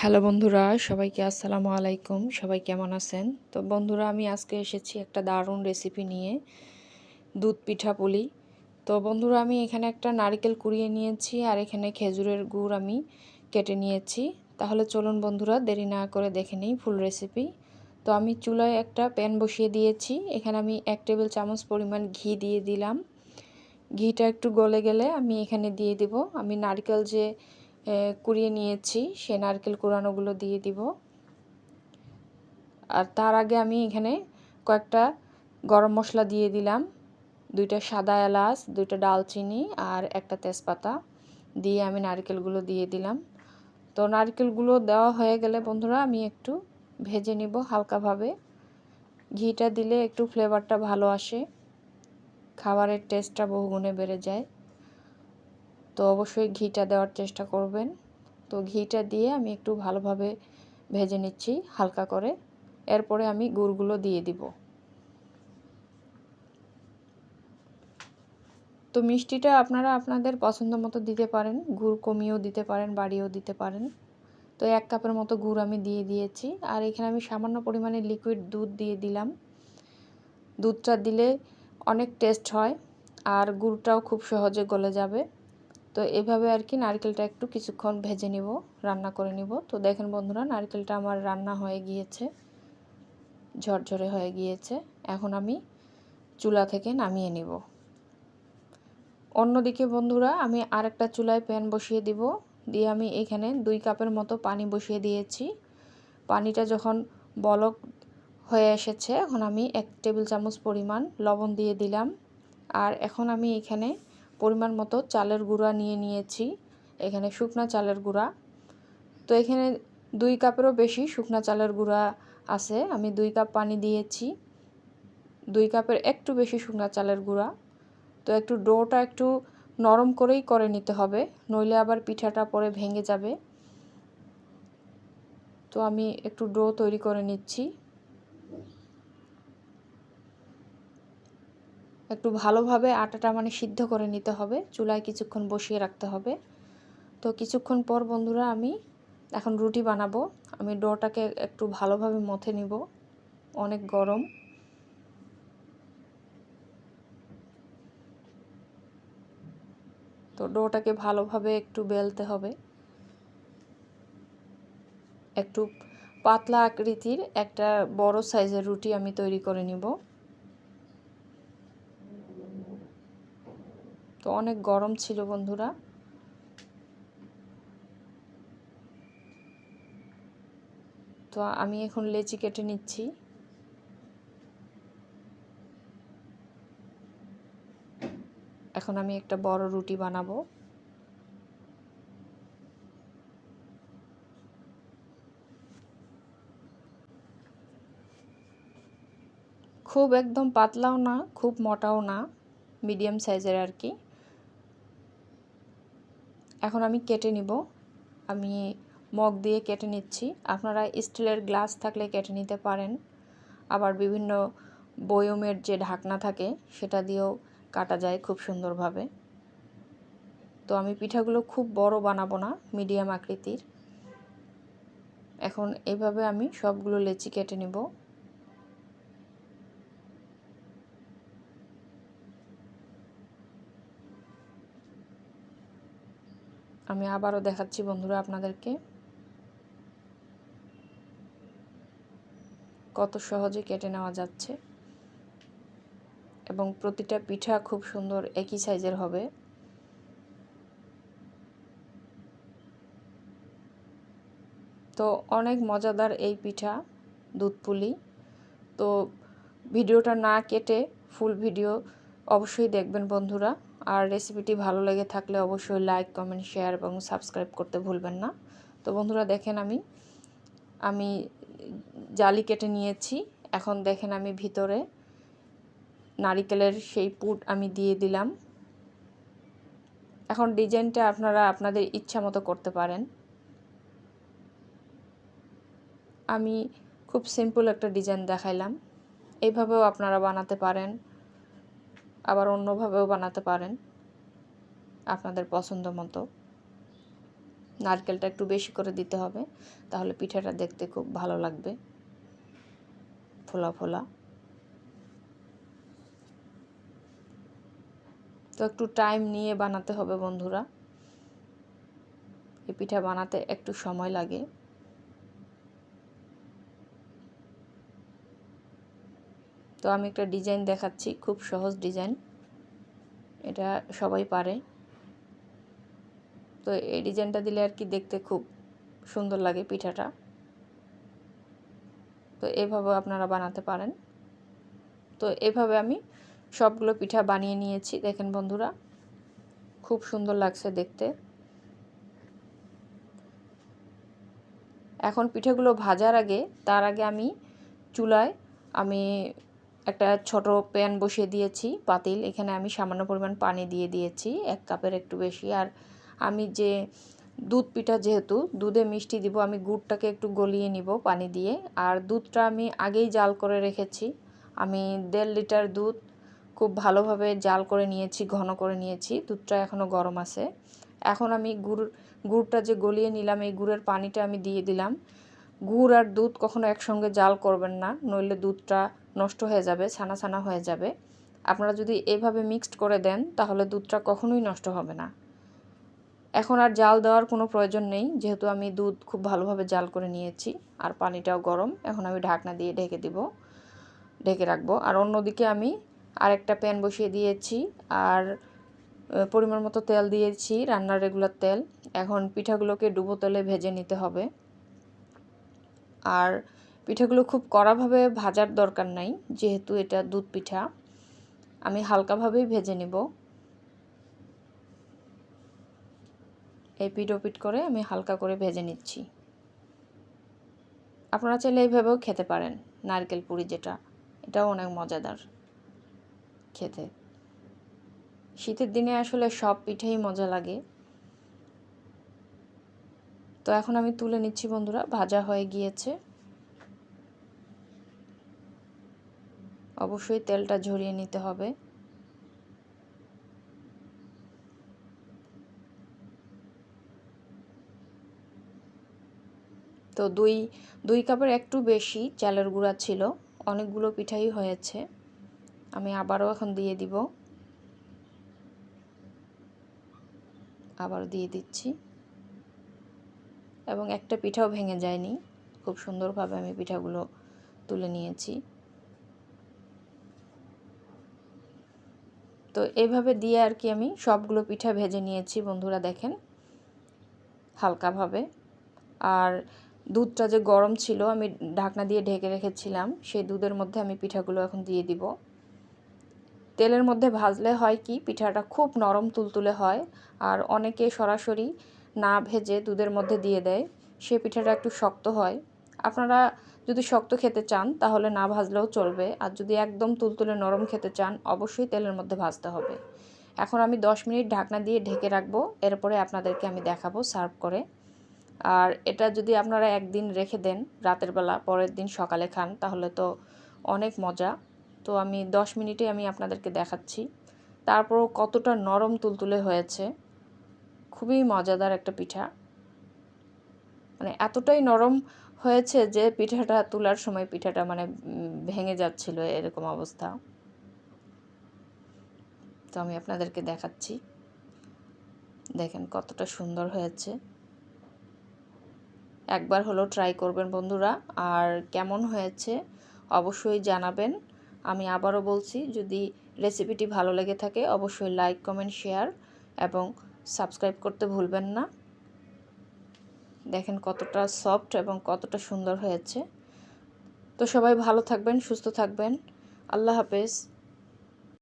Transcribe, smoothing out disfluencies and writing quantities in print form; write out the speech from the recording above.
Hello বন্ধুরা, সবাইকে আসসালামু আলাইকুম। সবাই কেমন আছেন? তো বন্ধুরা, আমি আজকে এসেছি একটা দারুণ রেসিপি নিয়ে, দুধ পিঠা পুলি। তো বন্ধুরা, আমি এখানে একটা নারকেল কুড়িয়ে নিয়েছি আর এখানে খেজুরের গুড় আমি কেটে নিয়েছি। তাহলে চলুন বন্ধুরা, দেরি না করে দেখে নিই ফুল রেসিপি। তো আমি চুলায় একটা প্যান বসিয়ে দিয়েছি। এখানে আমি 1 টেবিল চামচ পরিমাণ ঘি দিয়ে দিলাম। ঘিটা একটু গলে গেলে আমি এখানে দিয়ে দিব আমি নারকেল যে কুড়িয়ে নিয়েছি, সে নারকেল কুড়ানোগুলো দিয়ে দিব। আর তার আগে আমি এখানে কয়েকটা গরম মশলা দিয়ে দিলাম, 2টা সাদা এলাচ, 2টা দালচিনি আর একটা তেজপাতা দিয়ে আমি নারকেলগুলো দিয়ে দিলাম। তো নারকেলগুলো দেওয়া হয়ে গেলে বন্ধুরা, আমি একটু ভেজে নিব হালকাভাবে। ঘিটা দিলে একটু ফ্লেভারটা ভালো আসে, খাবারের টেস্টটা বহুগুণে বেড়ে যায়। তো অবশ্যই ঘিটা দেওয়ার চেষ্টা করবেন। তো ঘিটা দিয়ে আমি একটু ভালোভাবে ভেজে নিচ্ছি হালকা করে। এরপরে আমি গুড়গুলো দিয়ে দিব। তো মিষ্টিটা আপনারা আপনাদের পছন্দ মতো দিতে পারেন, গুড় কমিয়েও দিতে পারেন, বাড়িয়েও দিতে পারেন। তো 1 কাপের মতো গুড় আমি দিয়ে দিয়েছি আর এখানে আমি সামান্য পরিমাণে লিকুইড দুধ দিয়ে দিলাম। দুধটা দিলে অনেক টেস্ট হয় আর গুড়টাও খুব সহজে গলে যাবে। তো এভাবে আর কি নারকেলটা একটু কিছুক্ষণ ভেজে নিব, রান্না করে নিব। তো দেখেন বন্ধুরা, নারকেলটা আমার রান্না হয়ে গিয়েছে, ঝরঝরে হয়ে গিয়েছে। এখন আমি চুলা থেকে নামিয়ে নিব। অন্যদিকে বন্ধুরা, আমি আরেকটা চুলায় প্যান বসিয়ে দিব। দিয়ে আমি এখানে 2 কাপের মতো পানি বসিয়ে দিয়েছি। পানিটা যখন বলক হয়ে এসেছে, এখন আমি 1 টেবিল চামচ পরিমাণ লবণ দিয়ে দিলাম। আর এখন আমি এখানে পরিমাণ মতো চালের গুঁড়া নিয়ে নিয়েছি, এখানে শুকনা চালের গুঁড়া। তো এখানে 2 কাপেরও বেশি শুকনা চালের গুঁড়া আছে। আমি 2 কাপ পানি দিয়েছি, 2 কাপের একটু বেশি শুকনা চালের গুঁড়া। তো একটু ডোটা একটু নরম করেই করে নিতে হবে, নইলে আবার পিঠাটা পরে ভেঙে যাবে। তো আমি একটু ডো তৈরি করে নিচ্ছি। একটু ভালোভাবে আটাটা সিদ্ধ করে নিতে হবে, চুলায় কিছুক্ষণ বসিয়ে রাখতে হবে। তো কিছুক্ষণ পর বন্ধুরা, আমি এখন রুটি বানাবো। আমি ডোটাকে একটু ভালোভাবে মথে নিব, অনেক গরম। তো ডোটাকে ভালোভাবে একটু বেলতে হবে। একটু পাতলা আকৃতির একটা বড় সাইজের রুটি আমি তৈরি করে নিব। তো অনেক গরম ছিল বন্ধুরা। তো আমি এখন লেচি কেটে নিচ্ছি। এখন আমি একটা বড় রুটি বানাবো। খুব একদম পাতলাও না, খুব মোটাও না, মিডিয়াম সাইজের আর কি। এখন আমি কেটে নিব। আমি মগ দিয়ে কেটে নিচ্ছি। আপনারা স্টিলের গ্লাস থাকলে কেটে নিতে পারেন, আবার বিভিন্ন বয়মের যে ঢাকনা থাকে সেটা দিয়েও কাটা যায় খুব সুন্দরভাবে। তো আমি পিঠাগুলো খুব বড় বানাবো না, মিডিয়াম আকৃতির। এখন এইভাবে আমি সবগুলো লেচি কেটে নেব। আমি আবারও দেখাচ্ছি বন্ধুরা আপনাদেরকে, কত সহজে কেটে নেওয়া যাচ্ছে এবং প্রতিটা পিঠা খুব সুন্দর একই সাইজের হবে। তো অনেক মজাদার এই পিঠা, দুধ পুলি। তো ভিডিওটা না কেটে ফুল ভিডিও অবশ্যই দেখবেন বন্ধুরা। আর রেসিপিটি ভালো লেগে থাকলে অবশ্যই লাইক, কমেন্ট, শেয়ার এবং সাবস্ক্রাইব করতে ভুলবেন না। তো বন্ধুরা দেখেন, আমি জালি কেটে নিয়েছি। এখন দেখেন আমি ভিতরে নারিকেলের সেই পুর আমি দিয়ে দিলাম। এখন ডিজাইনটা আপনারা আপনাদের ইচ্ছা মতো করতে পারেন। আমি খুব সিম্পল একটা ডিজাইন দেখাইলাম, এইভাবেও আপনারা বানাতে পারেন, আবার অন্যভাবেও বানাতে পারেন আপনাদের পছন্দ মতো। নারকেলটা একটু বেশি করে দিতে হবে, তাহলে পিঠাটা দেখতে খুব ভালো লাগবে, ফোলা ফোলা। তো একটু টাইম নিয়ে বানাতে হবে বন্ধুরা, এই পিঠা বানাতে একটু সময় লাগে। তো আমি একটা ডিজাইন দেখাচ্ছি, খুব সহজ ডিজাইন, এটা সবাই পারে। তো এই ডিজাইনটা দিলে আর কি দেখতে খুব সুন্দর লাগে পিঠাটা। তো এভাবে আপনারা বানাতে পারেন। তো এভাবে আমি সবগুলো পিঠা বানিয়ে নিয়েছি, দেখেন বন্ধুরা খুব সুন্দর লাগছে দেখতে। এখন পিঠাগুলো ভাজার আগে, তার আগে আমি চুলায় একটা ছোট প্যান বসিয়ে দিয়েছি, পাতিল। এখানে আমি সামান্য পরিমাণ পানি দিয়ে দিয়েছি, 1 কাপের একটু বেশি। আর আমি যে দুধ পিঠা, যেহেতু দুধে মিষ্টি দিব, আমি গুড়টাকে একটু গলিয়ে নিব পানি দিয়ে। আর দুধটা আমি আগেই জাল করে রেখেছি, আমি 1.5 লিটার দুধ খুব ভালোভাবে জাল করে নিয়েছি, ঘন করে নিয়েছি। দুধটা এখনও গরম আছে। এখন আমি গুড়টা যে গলিয়ে নিলাম, এই গুড়ের পানিটা আমি দিয়ে দিলাম। গুড় আর দুধ কখনো একসঙ্গে জাল করবেন না, নইলে দুধটা নষ্ট হয়ে যাবে, ছানা ছানা হয়ে যাবে। আপনারা যদি এভাবে মিক্সড করে দেন, তাহলে দুধটা কখনোই নষ্ট হবে না। এখন আর জাল দেওয়ার কোনো প্রয়োজন নেই, যেহেতু আমি দুধ খুব ভালোভাবে জাল করে নিয়েছি আর পানিটাও গরম। এখন আমি ঢাকনা দিয়ে ঢেকে রাখবো। আর অন্যদিকে আমি আরেকটা প্যান বসিয়ে দিয়েছি, আর পরিমাণ মতো তেল দিয়েছি, রান্নার রেগুলার তেল। এখন পিঠাগুলোকে ডুবো তেলে ভেজে নিতে হবে। আর পিঠাগুলো খুব কড়াভাবে ভাজার দরকার নাই, যেহেতু এটা দুধ পিঠা, আমি হালকাভাবেই ভেজে নেব। এই পিঠ ও পিঠ করে আমি হালকা করে ভেজে নিচ্ছি। আপনারা চাইলে এইভাবেও খেতে পারেন, নারকেল পুরি যেটা, এটাও অনেক মজাদার খেতে। শীতের দিনে আসলে সব পিঠেই মজা লাগে। তো এখন আমি তুলে নিচ্ছি বন্ধুরা, ভাজা হয়ে গিয়েছে। অবশ্যই তেলটা ঝরিয়ে নিতে হবে। তো দুই কাপের একটু বেশি চালের গুঁড়া ছিল, অনেকগুলো পিঠাই হয়েছে। আমি আবারও এখন দিয়ে দিব, আবার দিয়ে দিচ্ছি। এবং একটা পিঠাও ভেঙে যায়নি, খুব সুন্দরভাবে আমি পিঠাগুলো তুলে নিয়েছি। তো এইভাবে দিয়ে আর কি আমি সবগুলো পিঠা ভেজে নিয়েছি বন্ধুরা, দেখেন হালকাভাবে। আর দুধটা যে গরম ছিল, আমি ঢাকনা দিয়ে ঢেকে রেখেছিলাম, সেই দুধের মধ্যে আমি পিঠাগুলো এখন দিয়ে দিব। তেলের মধ্যে ভাজলে হয় কি, পিঠাটা খুব নরম তুলতুলে হয়। আর অনেকে সরাসরি না ভেজে দুধের মধ্যে দিয়ে দেয়, সে পিঠাটা একটু শক্ত হয়। আপনারা যদি শক্ত খেতে চান, তাহলে না ভাজলেও চলবে। আর যদি একদম তুলতুলে নরম খেতে চান, অবশ্যই তেলের মধ্যে ভাজতে হবে। এখন আমি 10 মিনিট ঢাকনা দিয়ে ঢেকে রাখবো, এরপরে আপনাদেরকে আমি দেখাবো সার্ভ করে। আর এটা যদি আপনারা একদিন রেখে দেন, রাতের বেলা, পরের দিন সকালে খান, তাহলে তো অনেক মজা। তো আমি 10 মিনিটে আমি আপনাদেরকে দেখাচ্ছি, তারপরও কতটা নরম তুলতুলে হয়েছে। খুবই মজাদার একটা পিঠা, মানে এতটাই নরম হয়েছে যে পিঠাটা তোলার সময় পিঠাটা মানে ভেঙে যাচ্ছিল, এরকম অবস্থা। তো আমি আপনাদেরকে দেখাচ্ছি, দেখেন কতটা সুন্দর হয়েছে। একবার হলো ট্রাই করবেন বন্ধুরা, আর কেমন হয়েছে অবশ্যই জানাবেন। আমি আবারও বলছি, যদি রেসিপিটি ভালো লেগে থাকে, অবশ্যই লাইক, কমেন্ট, শেয়ার এবং সাবস্ক্রাইব করতে ভুলবেন না। দেখেন কতটা সফট এবং কতটা সুন্দর হয়েছে। তো সবাই ভালো থাকবেন, সুস্থ থাকবেন। আল্লাহ হাফেজ।